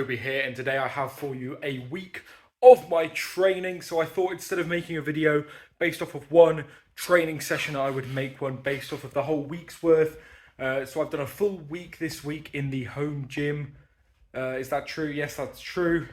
Toby here, and today I have for you a week of my training. So I thought instead of making a video based off of one training session, I would make one based off of the whole week's worth. So I've done a full week this week in the home gym. Is that true? Yes, that's true.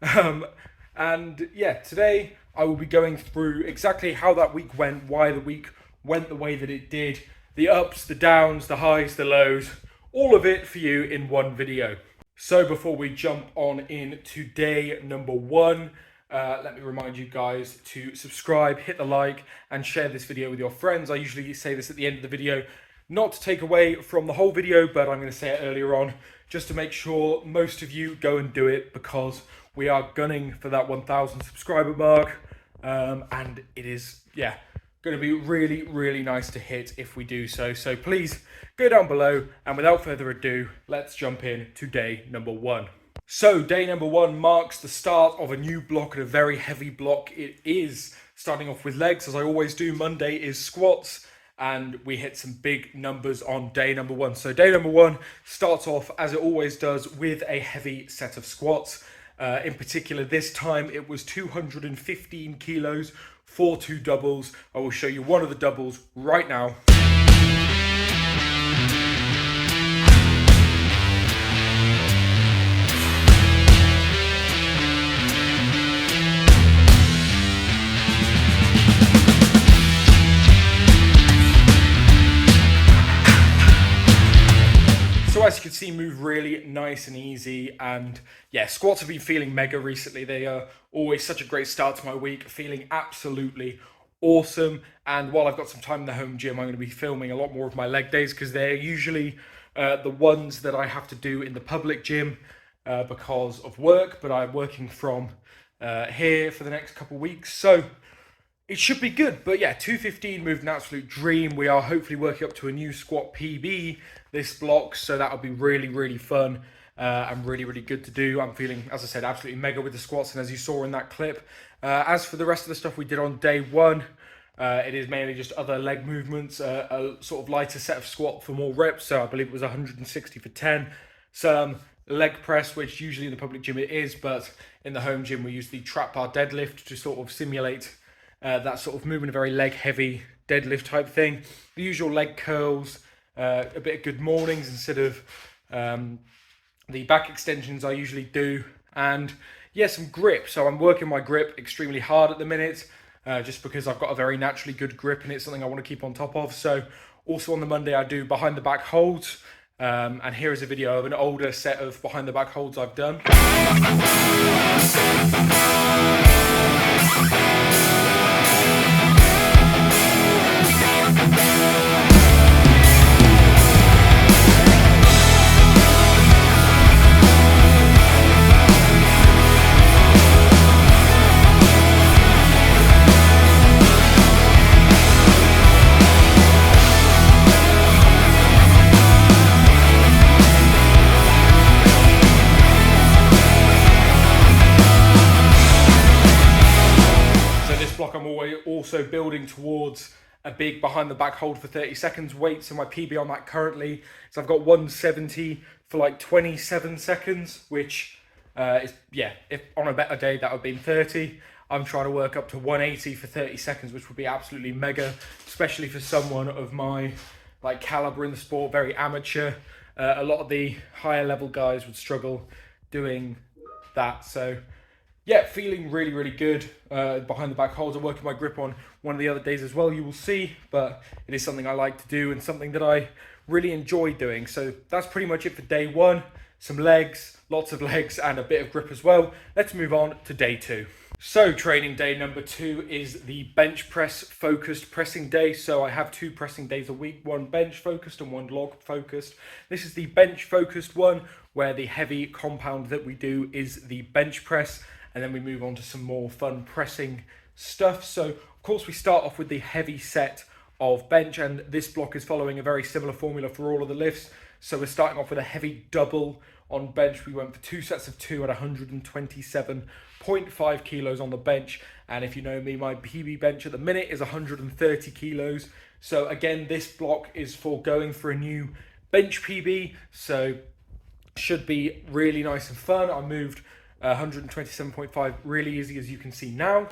And yeah, today I will be going through exactly how that week went, why the week went the way that it did, the ups, the downs, the highs, the lows, all of it for you in one video. So before we jump on into day number one, let me remind you guys to subscribe, hit the like, and share this video with your friends. I usually say this at the end of the video, not to take away from the whole video, but I'm going to say it earlier on, just to make sure most of you go and do it, because we are gunning for that 1,000 subscriber mark, and it is, going to be really, really nice to hit if we do so. So please go down below, and without further ado, let's jump in to day number one. So day number one marks the start of a new block, and a very heavy block. It is starting off with legs, as I always do. Monday is squats, and we hit some big numbers on day number one. So day number one starts off, as it always does, with a heavy set of squats. In particular, this time it was 215 kilos for 2 doubles. I will show you one of the doubles right now. As you can see, move really nice and easy, and yeah, squats have been feeling mega recently. They are always such a great start to my week, feeling absolutely awesome. And while I've got some time in the home gym, I'm going to be filming a lot more of my leg days, because they're usually the ones that I have to do in the public gym because of work, but I'm working from here for the next couple of weeks, so it should be good. But yeah, 215 moved an absolute dream. We are hopefully working up to a new squat PB this block, so that'll be really, really fun and really, really good to do. I'm feeling, as I said, absolutely mega with the squats, and as you saw in that clip. As for the rest of the stuff we did on day one, it is mainly just other leg movements, a sort of lighter set of squat for more reps, so I believe it was 160 for 10. Some leg press, which usually in the public gym it is, but in the home gym we use the trap bar deadlift to sort of simulate that sort of movement, a very leg heavy deadlift type thing. The usual leg curls, a bit of good mornings instead of the back extensions I usually do, and yeah, some grip. So I'm working my grip extremely hard at the minute, just because I've got a very naturally good grip, and it's something I want to keep on top of. So also on the Monday I do behind the back holds, and here is a video of an older set of behind the back holds I've done. I'm also building towards a big behind the back hold for 30 seconds weight. So my PB on that currently is I've got 170 for like 27 seconds, which is, if on a better day that would be 30. I'm trying to work up to 180 for 30 seconds, which would be absolutely mega, especially for someone of my like caliber in the sport, very amateur. A lot of the higher level guys would struggle doing that. So yeah, feeling really, really good behind the back holds. I'm working my grip on one of the other days as well, you will see, but it is something I like to do and something that I really enjoy doing. So that's pretty much it for day one. Some legs, lots of legs, and a bit of grip as well. Let's move on to day two. So training day number two is the bench press focused pressing day. So I have 2 pressing days a week, one bench focused and one log focused. This is the bench focused one, where the heavy compound that we do is the bench press. And then we move on to some more fun pressing stuff. So, of course, we start off with the heavy set of bench, and this block is following a very similar formula for all of the lifts. So we're starting off with a heavy double on bench. We went for 2 sets of 2 at 127.5 kilos on the bench. And if you know me, my PB bench at the minute is 130 kilos. So again, this block is for going for a new bench PB. So Should be really nice and fun. I moved 127.5 really easy, as you can see now.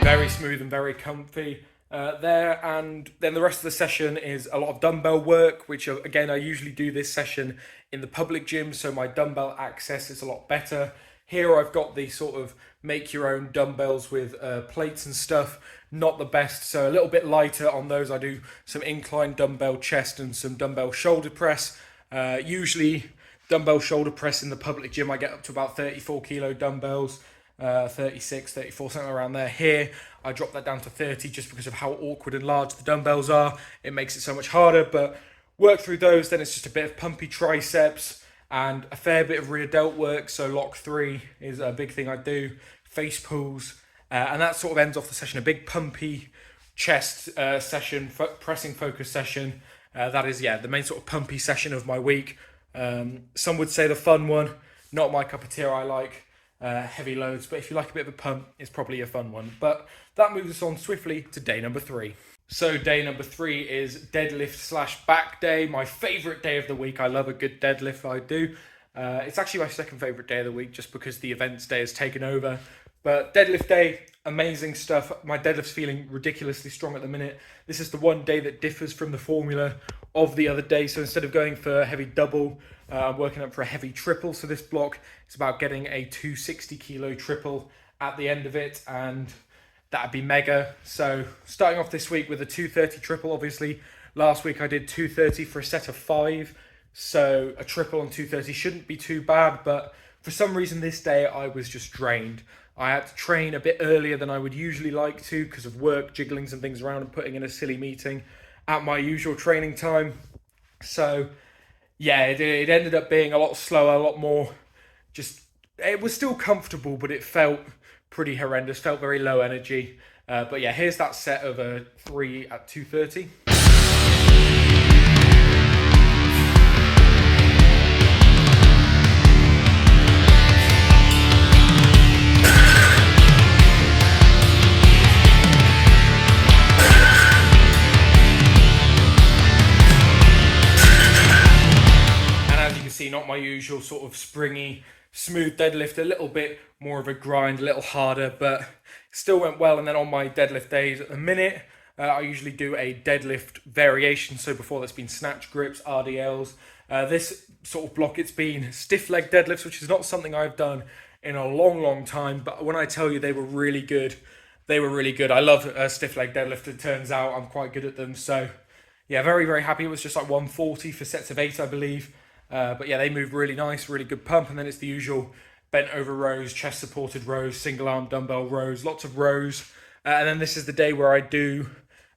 Very smooth and very comfy there. And then the rest of the session is a lot of dumbbell work, which again, I usually do this session in the public gym, so my dumbbell access is a lot better. Here I've got the sort of make your own dumbbells with plates and stuff, not the best, so a little bit lighter on those. I do some incline dumbbell chest and some dumbbell shoulder press. Usually dumbbell shoulder press in the public gym, I get up to about 34 kilo dumbbells. 36, 34, something around there. Here, I drop that down to 30 just because of how awkward and large the dumbbells are. It makes it so much harder, but work through those, then it's just a bit of pumpy triceps and a fair bit of rear delt work. So lock 3 is a big thing I do, face pulls, and that sort of ends off the session. A big pumpy chest session, pressing focus session. That is, the main sort of pumpy session of my week. Some would say the fun one, not my cup of tea. I like heavy loads, but if you like a bit of a pump, it's probably a fun one. But that moves us on swiftly to day number 3. So day number 3 is deadlift / back day, my favourite day of the week. I love a good deadlift, I do. It's actually my second favourite day of the week just because the events day has taken over. But deadlift day, amazing stuff. My deadlift's feeling ridiculously strong at the minute. This is the one day that differs from the formula of the other day. So instead of going for a heavy double, I'm working up for a heavy triple. So this block is about getting a 260 kilo triple at the end of it, and that'd be mega. So starting off this week with a 230 triple. Obviously, last week I did 230 for a set of 5. So a triple on 230 shouldn't be too bad, but for some reason this day I was just drained. I had to train a bit earlier than I would usually like to because of work, jigglings and things around and putting in a silly meeting at my usual training time. So yeah, it ended up being a lot slower, a lot more it was still comfortable, but it felt pretty horrendous, felt very low energy. But yeah, here's that set of a 3 at 230. Not my usual sort of springy, smooth deadlift, a little bit more of a grind, a little harder, but still went well. And then on my deadlift days at the minute, I usually do a deadlift variation. So before that's been snatch grips, RDLs. This sort of block, it's been stiff leg deadlifts, which is not something I've done in a long time. But when I tell you they were really good, they were really good. I love stiff leg deadlift. It turns out I'm quite good at them. So yeah, very happy. It was just like 140 for sets of 8, I believe. But yeah, they move really nice, really good pump. And then it's the usual bent over rows, chest supported rows, single arm dumbbell rows, lots of rows. And then this is the day where I do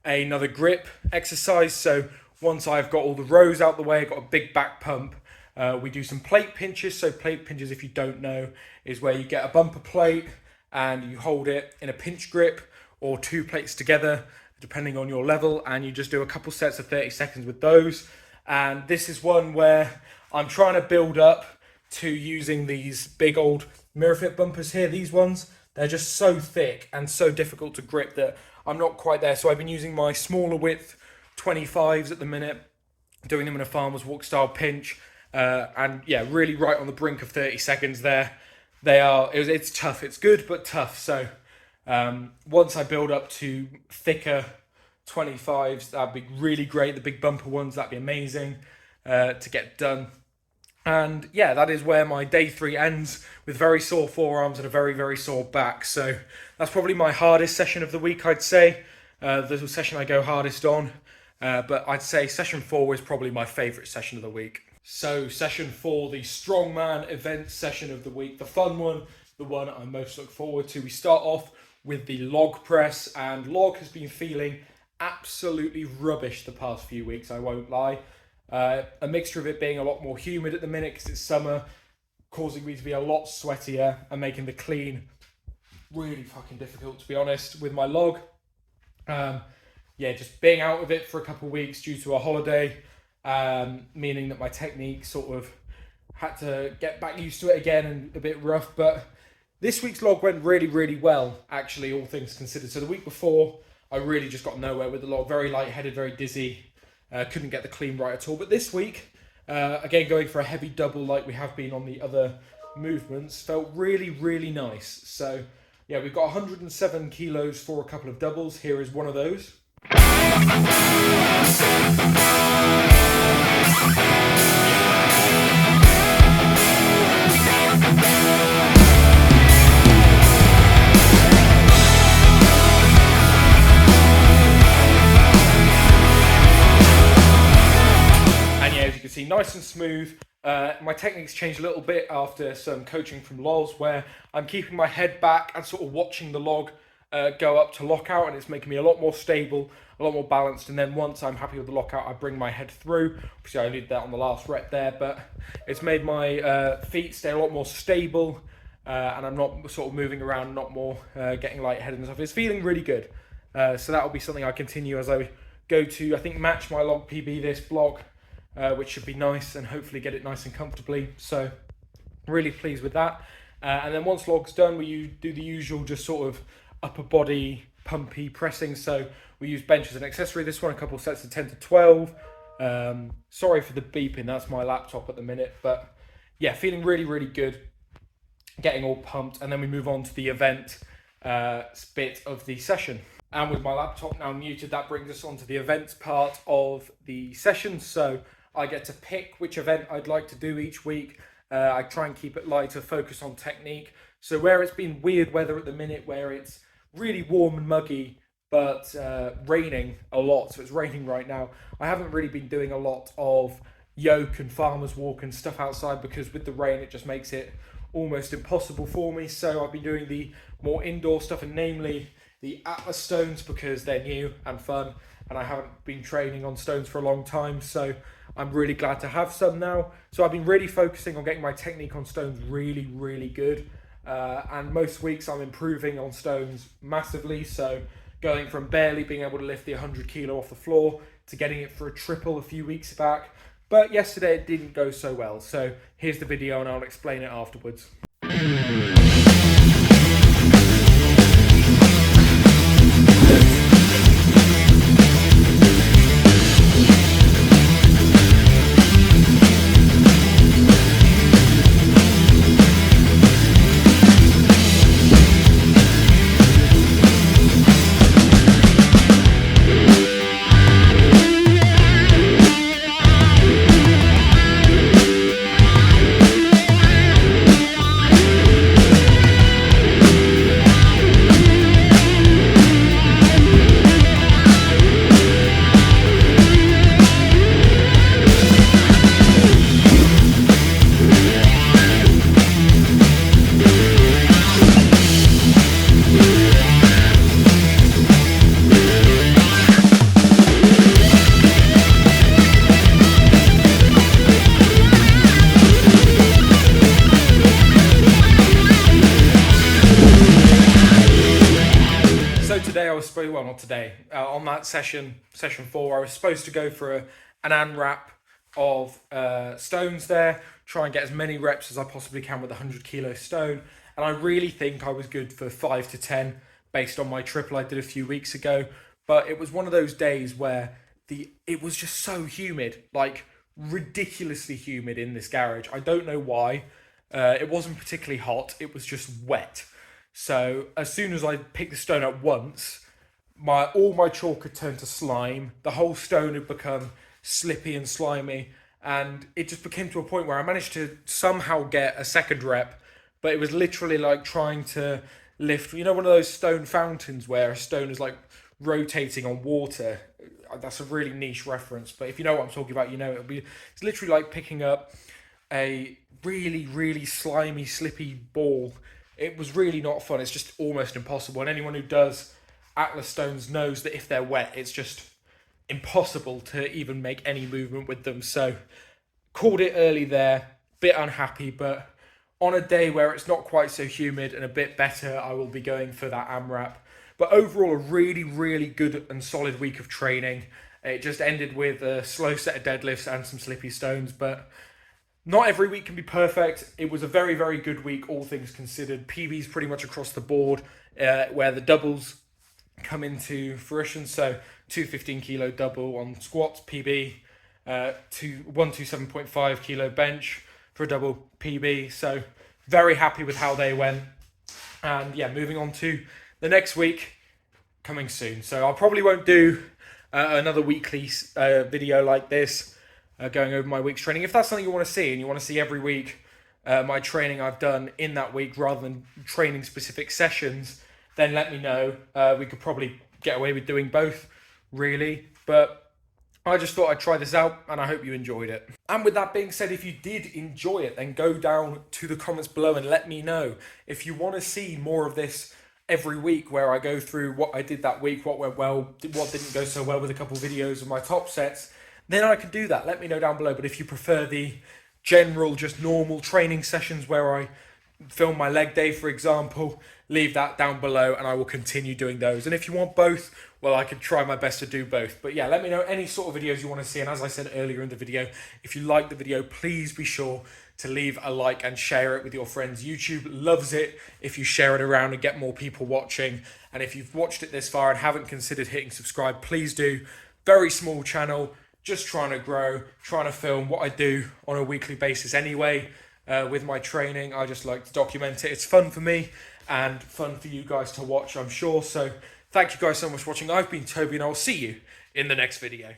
another grip exercise. So once I've got all the rows out the way, I've got a big back pump. We do some plate pinches. So plate pinches, if you don't know, is where you get a bumper plate and you hold it in a pinch grip or 2 plates together, depending on your level. And you just do a couple sets of 30 seconds with those. And this is one where I'm trying to build up to using these big old MirrorFit bumpers here. These ones, they're just so thick and so difficult to grip that I'm not quite there. So I've been using my smaller width 25s at the minute, doing them in a farmer's walk style pinch. And yeah, really right on the brink of 30 seconds there. It's tough. It's good, but tough. So once I build up to thicker 25s, that'd be really great. The big bumper ones, that'd be amazing to get done. And yeah, that is where my day 3 ends, with very sore forearms and a very sore back. So that's probably my hardest session of the week, I'd say. The session I go hardest on. But I'd say session 4 is probably my favourite session of the week. So session 4, the Strongman event session of the week, the fun one, the one I most look forward to. We start off with the log press, and log has been feeling absolutely rubbish the past few weeks, I won't lie. A mixture of it being a lot more humid at the minute because it's summer, causing me to be a lot sweatier and making the clean really fucking difficult, to be honest, with my log. Just being out of it for a couple of weeks due to a holiday, meaning that my technique sort of had to get back used to it again and a bit rough. But this week's log went really, really well, actually, all things considered. So the week before, I really just got nowhere with the log. Very lightheaded, very dizzy. Couldn't get the clean right at all. But this week, again, going for a heavy double like we have been on the other movements, felt really, really nice. So yeah, we've got 107 kilos for a couple of doubles. Here is one of those. See, nice and smooth. My technique's changed a little bit after some coaching from Loz, where I'm keeping my head back and sort of watching the log go up to lockout, and it's making me a lot more stable, a lot more balanced. And then once I'm happy with the lockout, I bring my head through. Obviously, I did that on the last rep there, but it's made my feet stay a lot more stable, and I'm not sort of moving around, not more getting lightheaded and stuff. It's feeling really good. So that will be something I continue as I go to, I think, match my log PB this block. Which should be nice and hopefully get it nice and comfortably. So really pleased with that. And then once log's done, we do the usual just sort of upper body pumpy pressing. So we use bench as an accessory. This one, a couple sets of 10 to 12. Sorry for the beeping, that's my laptop at the minute. But yeah, feeling really, really good. Getting all pumped. And then we move on to the event bit of the session. And with my laptop now muted, that brings us on to the events part of the session. So I get to pick which event I'd like to do each week. I try and keep it lighter, focus on technique. So where it's been weird weather at the minute, where it's really warm and muggy, but raining a lot, so it's raining right now, I haven't really been doing a lot of yoke and farmer's walk and stuff outside, because with the rain it just makes it almost impossible for me. So I've been doing the more indoor stuff, and namely the Atlas stones, because they're new and fun, and I haven't been training on stones for a long time, so I'm really glad to have some now. So I've been really focusing on getting my technique on stones really, really good. And most weeks I'm improving on stones massively. So going from barely being able to lift the 100 kilo off the floor to getting it for a triple a few weeks back. But yesterday it didn't go so well. So here's the video and I'll explain it afterwards. On that session 4, I was supposed to go for an ANRAP of stones there, try and get as many reps as I possibly can with a 100 kilo stone, and I really think I was good for 5 to 10 based on my triple I did a few weeks ago. But it was one of those days where it was just so humid, like ridiculously humid in this garage. I don't know why. It wasn't particularly hot, it was just wet. So as soon as I picked the stone up once, all my chalk had turned to slime. The whole stone had become slippy and slimy, and it just became to a point where I managed to somehow get a second rep, but it was literally like trying to lift, one of those stone fountains where a stone is like rotating on water. That's a really niche reference, but if you know what I'm talking about, it's literally like picking up a really, really slimy, slippy ball. It was really not fun. It's just almost impossible, and anyone who does Atlas stones knows that if they're wet, it's just impossible to even make any movement with them. So called it early there, bit unhappy, but on a day where it's not quite so humid and a bit better, I will be going for that AMRAP. But overall, a really, really good and solid week of training. It just ended with a slow set of deadlifts and some slippy stones, but Not every week can be perfect. It was a very, very good week, all things considered. PBs pretty much across the board, where the doubles come into fruition. So 215 kilo double on squats, PB, 127.5 kilo bench for a double PB. So very happy with how they went. And yeah, moving on to the next week coming soon. So I probably won't do another weekly video like this, going over my week's training. If that's something you want to see, and you want to see every week my training I've done in that week rather than training specific sessions, then let me know. We could probably get away with doing both, really. But I just thought I'd try this out, and I hope you enjoyed it. And with that being said, if you did enjoy it, then go down to the comments below and let me know if you want to see more of this every week, where I go through what I did that week, what went well, what didn't go so well with a couple of videos of my top sets. Then I can do that. Let me know down below. But if you prefer the general, just normal training sessions where I film my leg day, for example, leave that down below and I will continue doing those. And if you want both, well, I can try my best to do both. But yeah, let me know any sort of videos you want to see. And as I said earlier in the video, if you like the video, please be sure to leave a like and share it with your friends. YouTube loves it if you share it around and get more people watching. And if you've watched it this far and haven't considered hitting subscribe, please do. Very small channel, just trying to grow, trying to film what I do on a weekly basis anyway. With my training, I just like to document it. It's fun for me and fun for you guys to watch, I'm sure. So thank you guys so much for watching. I've been Toby, and I'll see you in the next video.